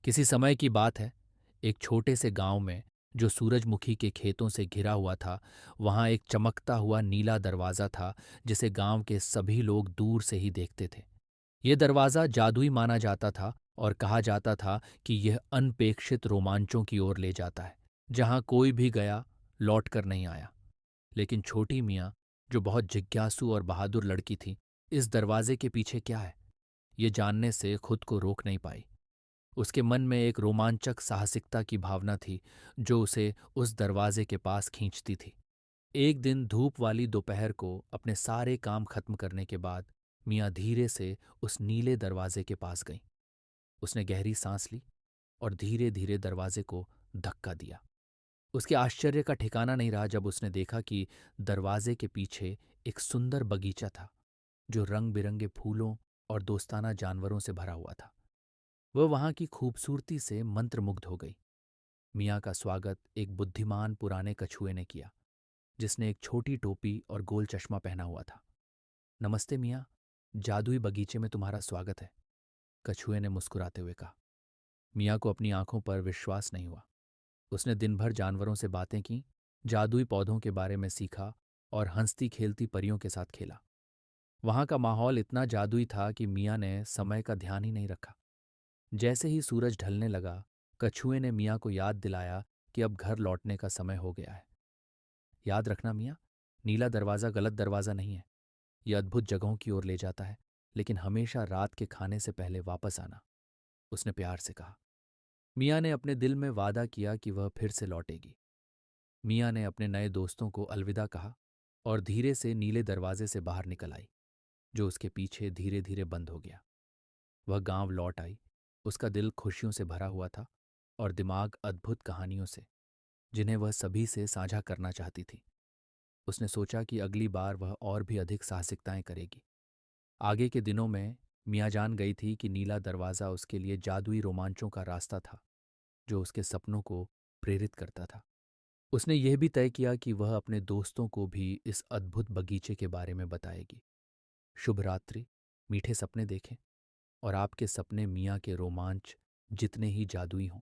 किसी समय की बात है। एक छोटे से गांव में, जो सूरजमुखी के खेतों से घिरा हुआ था, वहां एक चमकता हुआ नीला दरवाजा था जिसे गांव के सभी लोग दूर से ही देखते थे। ये दरवाजा जादुई माना जाता था और कहा जाता था कि यह अनपेक्षित रोमांचों की ओर ले जाता है, जहां कोई भी गया लौट कर नहीं आया। लेकिन छोटी मियाँ, जो बहुत जिज्ञासु और बहादुर लड़की थी, इस दरवाजे के पीछे क्या है, ये जानने से खुद को रोक नहीं पाई। उसके मन में एक रोमांचक साहसिकता की भावना थी जो उसे उस दरवाजे के पास खींचती थी। एक दिन धूप वाली दोपहर को अपने सारे काम खत्म करने के बाद मियाँ धीरे से उस नीले दरवाजे के पास गईं। उसने गहरी सांस ली और धीरे धीरे दरवाजे को धक्का दिया। उसके आश्चर्य का ठिकाना नहीं रहा जब उसने देखा कि दरवाजे के पीछे एक सुंदर बगीचा था, जो रंग बिरंगे फूलों और दोस्ताना जानवरों से भरा हुआ था। वह वहां की खूबसूरती से मंत्रमुग्ध हो गई। मियाँ का स्वागत एक बुद्धिमान पुराने कछुए ने किया, जिसने एक छोटी टोपी और गोल चश्मा पहना हुआ था। नमस्ते मियाँ, जादुई बगीचे में तुम्हारा स्वागत है, कछुए ने मुस्कुराते हुए कहा। मियाँ को अपनी आंखों पर विश्वास नहीं हुआ। उसने दिन भर जानवरों से बातें की, जादुई पौधों के बारे में सीखा और हंसती खेलती परियों के साथ खेला। वहां का माहौल इतना जादुई था कि मियाँ ने समय का ध्यान ही नहीं रखा। जैसे ही सूरज ढलने लगा, कछुए ने मियाँ को याद दिलाया कि अब घर लौटने का समय हो गया है। याद रखना मियाँ, नीला दरवाज़ा गलत दरवाज़ा नहीं है। यह अद्भुत जगहों की ओर ले जाता है, लेकिन हमेशा रात के खाने से पहले वापस आना, उसने प्यार से कहा। मियाँ ने अपने दिल में वादा किया कि वह फिर से लौटेगी। मियाँ ने अपने नए दोस्तों को अलविदा कहा और धीरे से नीले दरवाजे से बाहर निकल आई, जो उसके पीछे धीरे धीरे बंद हो गया। वह गांव लौट आई। उसका दिल खुशियों से भरा हुआ था और दिमाग अद्भुत कहानियों से, जिन्हें वह सभी से साझा करना चाहती थी। उसने सोचा कि अगली बार वह और भी अधिक साहसिकताएं करेगी। आगे के दिनों में मियाँ जान गई थी कि नीला दरवाज़ा उसके लिए जादुई रोमांचों का रास्ता था, जो उसके सपनों को प्रेरित करता था। उसने यह भी तय किया कि वह अपने दोस्तों को भी इस अद्भुत बगीचे के बारे में बताएगी। शुभ रात्रि, मीठे सपने देखें, और आपके सपने मियाँ के रोमांच जितने ही जादुई हों।